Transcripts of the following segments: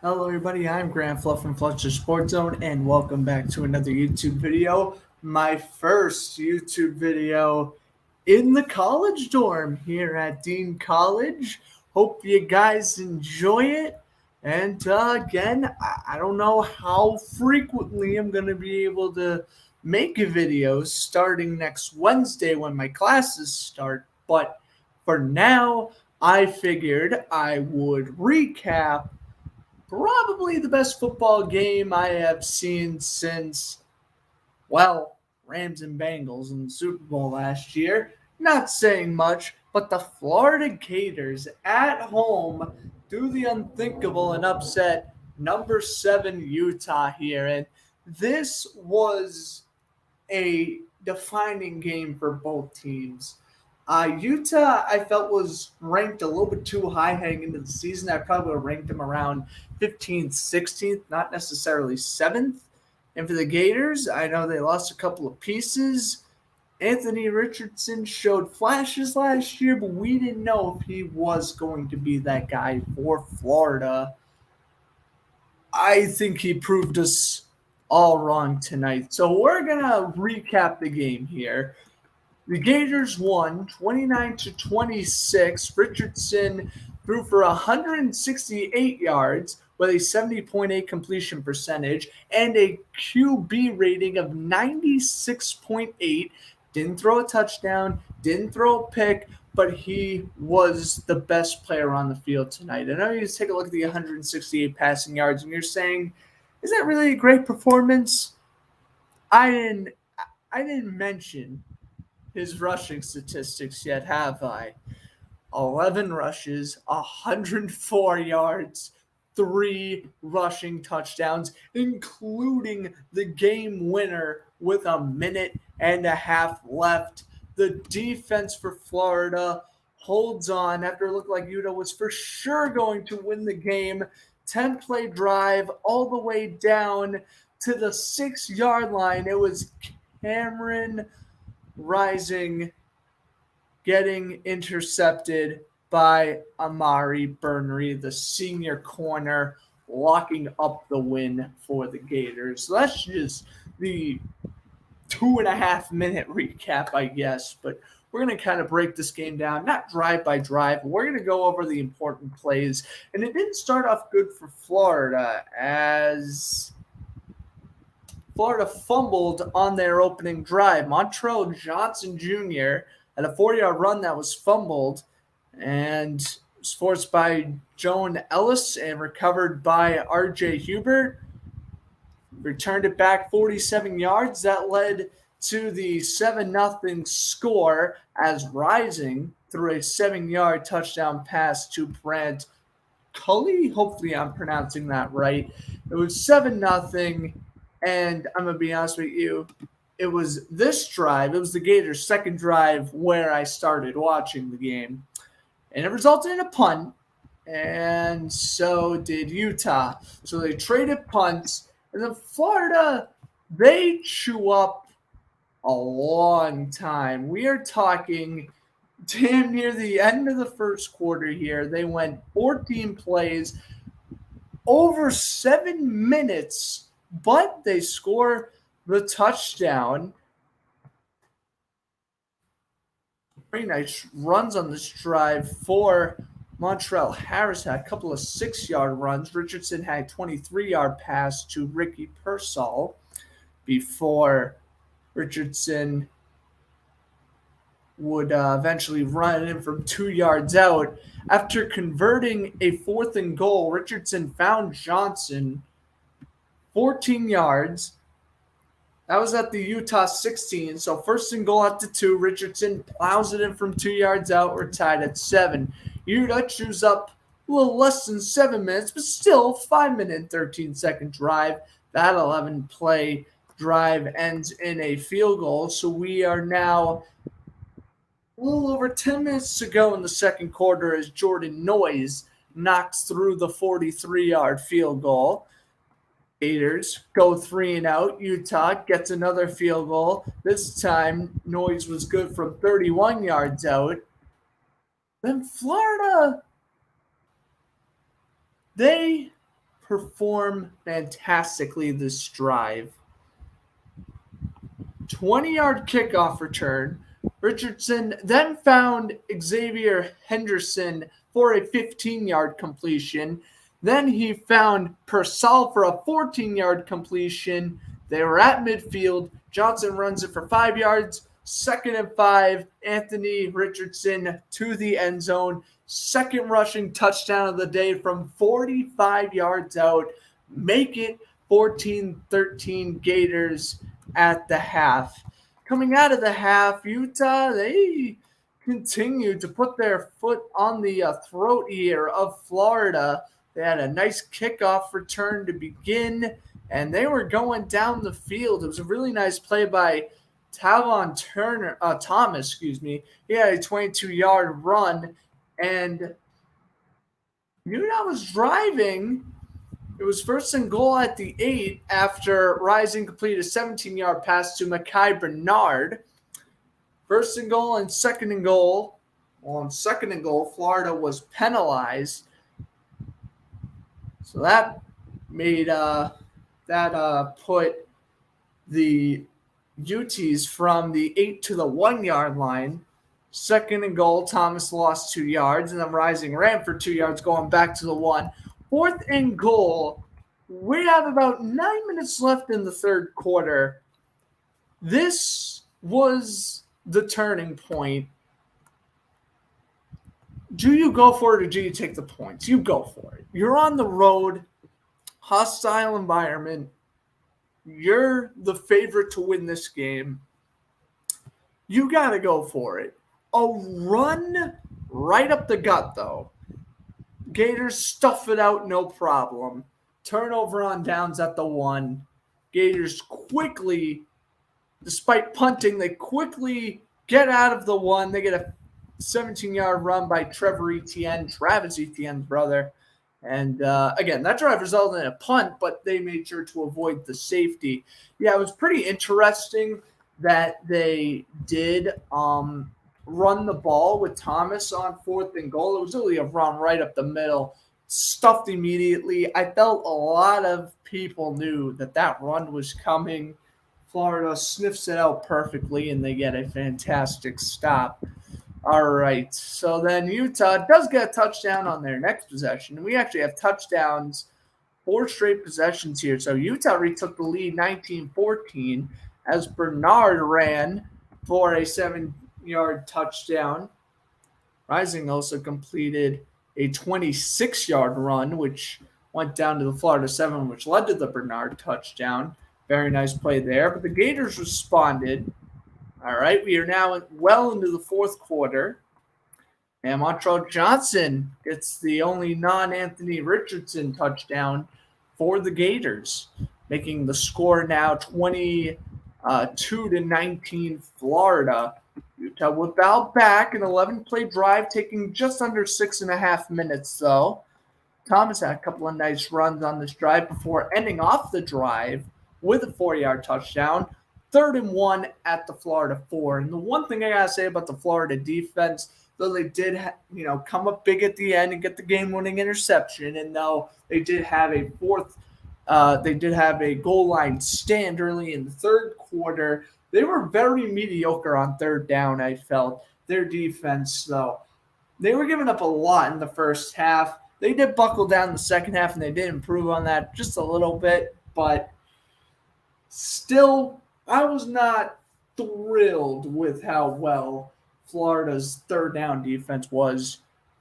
Hello, everybody. I'm Grant Fluff from Fletcher Sports Zone, and welcome back to another YouTube video. My first YouTube video in the college dorm here at Dean College. Hope you guys enjoy it. And again, I don't know how frequently I'm going to be able to make a video starting next Wednesday when my classes start, but for now, I figured I would recap probably the best football game I have seen since, well, Rams and Bengals in the Super Bowl last year. Not saying much, but the Florida Gators at home do the unthinkable and upset number 7 Utah here. And this was a defining game for both teams. Utah, I felt, was ranked a little bit too high heading into the season. I probably would have ranked them around 15th, 16th, not necessarily 7th. And for the Gators, I know they lost a couple of pieces. Anthony Richardson showed flashes last year, but we didn't know if he was going to be that guy for Florida. I think he proved us all wrong tonight. So we're going to recap the game here. The Gators won 29-26. Richardson threw for 168 yards with a 70.8 completion percentage and a QB rating of 96.8. Didn't throw a touchdown, didn't throw a pick, but he was the best player on the field tonight. I know you just take a look at the 168 passing yards and you're saying, is that really a great performance? I didn't mention his rushing statistics yet, have I? 11 rushes, 104 yards, 3 rushing touchdowns, including the game winner with a minute and a half left. The defense for Florida holds on after it looked like Utah was for sure going to win the game. 10-play drive all the way down to the 6-yard line. It was Cameron Rising getting intercepted by Amari Burnry, the senior corner, locking up the win for the Gators. So that's just the 2.5 minute recap, I guess. But we're going to kind of break this game down, not drive by drive. We're going to go over the important plays. And it didn't start off good for Florida as Florida fumbled on their opening drive. Montrell Johnson Jr. had a 4-yard run that was fumbled and was forced by Joan Ellis and recovered by R.J. Hubert. Returned it back 47 yards. That led to the 7-0 score as Rising threw a 7-yard touchdown pass to Brant Cully. Hopefully I'm pronouncing that right. It was 7-0. And I'm going to be honest with you, it was this drive, it was the Gators' second drive where I started watching the game. And it resulted in a punt, and so did Utah. So they traded punts, and then Florida, they chew up a long time. We are talking damn near the end of the first quarter here. They went 14 plays, over 7 minutes, but they score the touchdown. Very nice runs on this drive for Montrell Harris. Had a couple of 6-yard runs. Richardson had a 23-yard pass to Ricky Pearsall before Richardson would eventually run in from 2 yards out. After converting a 4th and goal, Richardson found Johnson 14 yards. That was at the Utah 16. So 1st and goal at the 2. Richardson plows it in from 2 yards out. We're tied at 7. Utah chews up a little less than 7 minutes, but still 5-minute and 13-second drive. That 11-play drive ends in a field goal. So we are now a little over 10 minutes to go in the second quarter as Jordan Noyes knocks through the 43-yard field goal. Gators go 3-and-out. Utah gets another field goal. This time, Noyes was good from 31 yards out. Then Florida, they perform fantastically this drive. 20-yard kickoff return. Richardson then found Xavier Henderson for a 15-yard completion. Then he found Purcell for a 14-yard completion. They were at midfield. Johnson runs it for 5 yards. 2nd and 5. Anthony Richardson to the end zone. Second rushing touchdown of the day from 45 yards out. Make it 14-13 Gators at the half. Coming out of the half, Utah, they continued to put their foot on the throat here of Florida. They had a nice kickoff return to begin, and they were going down the field. It was a really nice play by Thomas. He had a 22-yard run, and Utah was driving. It was 1st and goal at the 8 after Rising completed a 17-yard pass to Mekhi Bernard. 1st and goal and 2nd and goal. Well, on 2nd and goal, Florida was penalized. So that made put the Utes from the 8 to the 1 yard line. 2nd and goal, Thomas lost 2 yards, and then Rising ran for 2 yards going back to the 1. 4th and goal. We have about 9 minutes left in the third quarter. This was the turning point. Do you go for it or do you take the points? You go for it. You're on the road, hostile environment. You're the favorite to win this game. You got to go for it. A run right up the gut, though. Gators stuff it out, no problem. Turnover on downs at the 1. Gators quickly, despite punting, they quickly get out of the 1. They get a 17-yard run by Travis Etienne's brother. And again, that drive resulted in a punt, but they made sure to avoid the safety. Yeah, it was pretty interesting that they did run the ball with Thomas on 4th and goal. It was really a run right up the middle, stuffed immediately. I felt a lot of people knew that run was coming. Florida sniffs it out perfectly, and they get a fantastic stop. All right, so then Utah does get a touchdown on their next possession. And we actually have touchdowns, 4 straight possessions here. So Utah retook the lead 19-14 as Bernard ran for a 7-yard touchdown. Rising also completed a 26-yard run, which went down to the Florida 7, which led to the Bernard touchdown. Very nice play there. But the Gators responded. All right, we are now well into the fourth quarter. And Montrell Johnson gets the only non-Anthony Richardson touchdown for the Gators, making the score now 22-19 Florida. Utah will bow back an 11-play drive, taking just under 6.5 minutes, though. Thomas had a couple of nice runs on this drive before ending off the drive with a 4-yard touchdown. 3rd and 1 at the Florida 4. And the one thing I got to say about the Florida defense, though they did come up big at the end and get the game-winning interception, and though they did have a goal line stand early in the third quarter, they were very mediocre on 3rd down, I felt. Their defense, though, they were giving up a lot in the first half. They did buckle down the second half, and they did improve on that just a little bit. But still, I was not thrilled with how well Florida's 3rd down defense was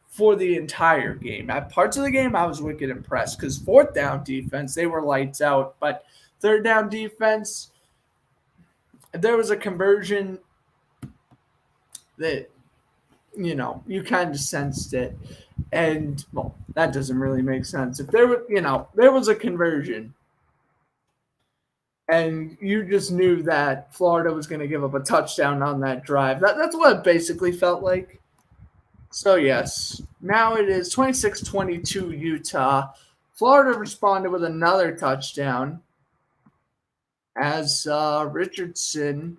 for the entire game. At parts of the game, I was wicked impressed because 4th down defense, they were lights out. But 3rd down defense, there was a conversion that, you kind of sensed it. And, well, that doesn't really make sense. If there was a conversion and you just knew that Florida was going to give up a touchdown on that drive, that's what it basically felt like. So, yes, now it is 26-22 Utah. Florida responded with another touchdown as Richardson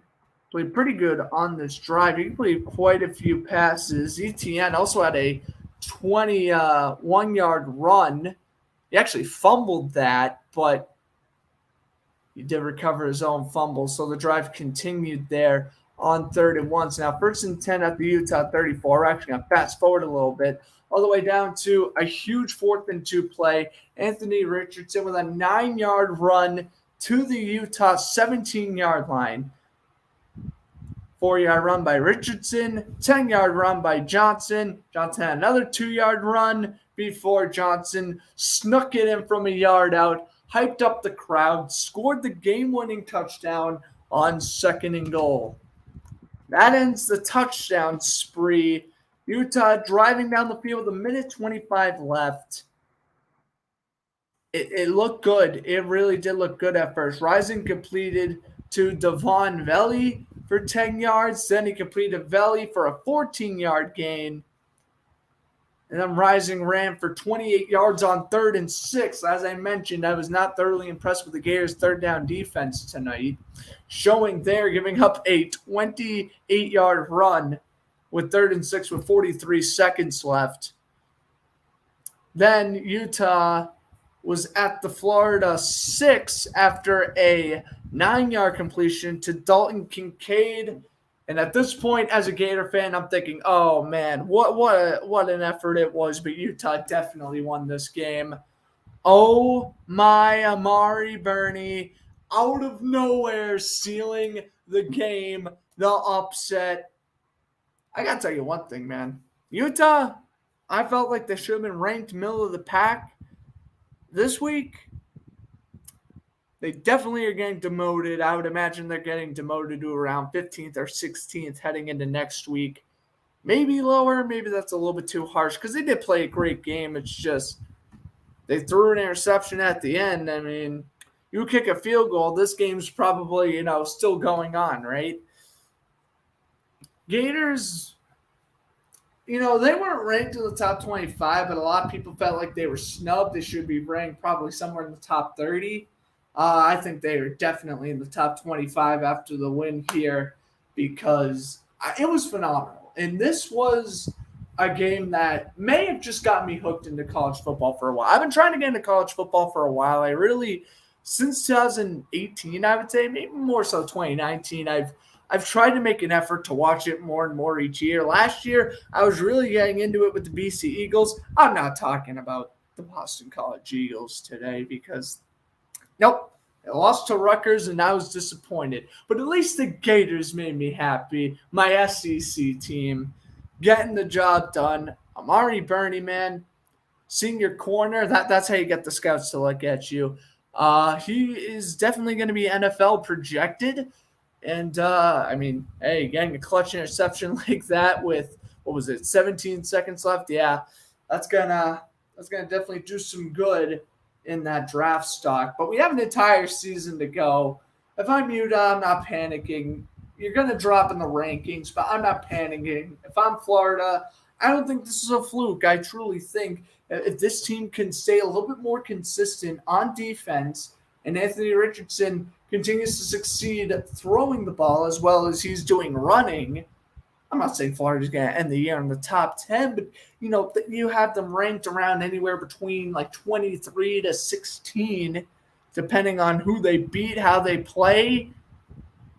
played pretty good on this drive. He played quite a few passes. Etienne also had a 21-yard run He actually fumbled that, but he did recover his own fumble. So the drive continued there on 3rd and 1. So now 1st and 10 at the Utah 34. We're actually going to fast forward a little bit, all the way down to a huge 4th and 2 play. Anthony Richardson with a 9-yard run to the Utah 17-yard line. 4-yard run by Richardson, 10-yard run by Johnson. Johnson had another 2-yard run before Johnson snuck it in from a yard out, hyped up the crowd, scored the game-winning touchdown on 2nd and goal. That ends the touchdown spree. Utah driving down the field with 1:25 left. It looked good. It really did look good at first. Rising completed to Devon Veli for 10 yards. Then he completed Veli for a 14-yard gain. And then Rising ran for 28 yards on 3rd and 6. As I mentioned, I was not thoroughly impressed with the Gators' third down defense tonight, showing there giving up a 28-yard run with 3rd and 6 with 43 seconds left. Then Utah was at the Florida 6 after a 9-yard completion to Dalton Kincaid. And at this point, as a Gator fan, I'm thinking, oh, man, what an effort it was. But Utah definitely won this game. Oh, my Amari Burney, out of nowhere, sealing the game, the upset. I got to tell you one thing, man. Utah, I felt like they should have been ranked middle of the pack this week. They definitely are getting demoted. I would imagine they're getting demoted to around 15th or 16th heading into next week. Maybe lower. Maybe that's a little bit too harsh because they did play a great game. It's just they threw an interception at the end. I mean, you kick a field goal, this game's probably, still going on, right? Gators, they weren't ranked in the top 25, but a lot of people felt like they were snubbed. They should be ranked probably somewhere in the top 30. I think they are definitely in the top 25 after the win here because it was phenomenal. And this was a game that may have just got me hooked into college football for a while. I've been trying to get into college football for a while. I really, since 2018, I would say, maybe more so 2019, I've tried to make an effort to watch it more and more each year. Last year, I was really getting into it with the BC Eagles. I'm not talking about the Boston College Eagles today because, nope, they lost to Rutgers and I was disappointed. But at least the Gators made me happy. My SEC team getting the job done. Amari Burney, man, senior corner. That's how you get the scouts to look at you. He is definitely going to be NFL projected. And, hey, getting a clutch interception like that with, 17 seconds left? Yeah, that's gonna definitely do some good in that draft stock. But we have an entire season to go. If I'm Utah, I'm not panicking. You're going to drop in the rankings, but I'm not panicking. If I'm Florida, I don't think this is a fluke. I truly think if this team can stay a little bit more consistent on defense and Anthony Richardson continues to succeed throwing the ball as well as he's doing running, I'm not saying Florida's going to end the year in the top 10, but, you have them ranked around anywhere between like 23 to 16, depending on who they beat, how they play.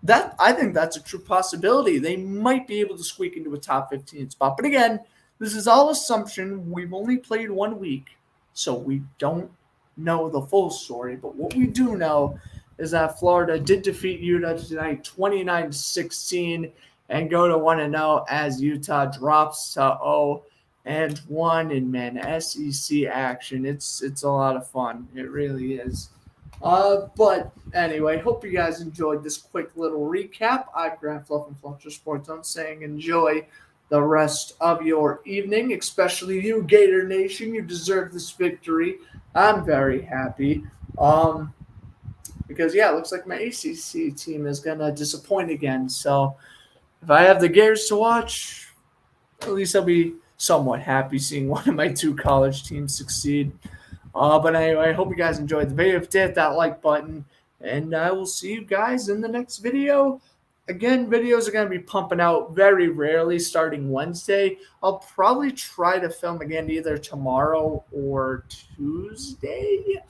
I think that's a true possibility. They might be able to squeak into a top 15 spot. But again, this is all assumption. We've only played 1 week, so we don't know the full story. But what we do know is that Florida did defeat Utah tonight 29-16 and go to 1-0 as Utah drops to 0-1 in, man, SEC action. It's a lot of fun. It really is. But anyway, hope you guys enjoyed this quick little recap. I'm Grant Fluff from Fluster Sports Zone saying enjoy the rest of your evening, especially you, Gator Nation. You deserve this victory. I'm very happy. Because, it looks like my ACC team is going to disappoint again. So if I have the Gators to watch, at least I'll be somewhat happy seeing one of my 2 college teams succeed. But anyway, I hope you guys enjoyed the video. If you did, hit that like button. And I will see you guys in the next video. Again, videos are going to be pumping out very rarely starting Wednesday. I'll probably try to film again either tomorrow or Tuesday,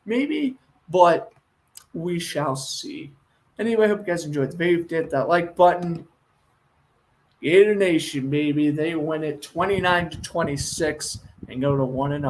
maybe, but we shall see. Anyway, hope you guys enjoyed the video. Hit that like button. Gator Nation, baby. They win it 29-26 and go to 1-0 in the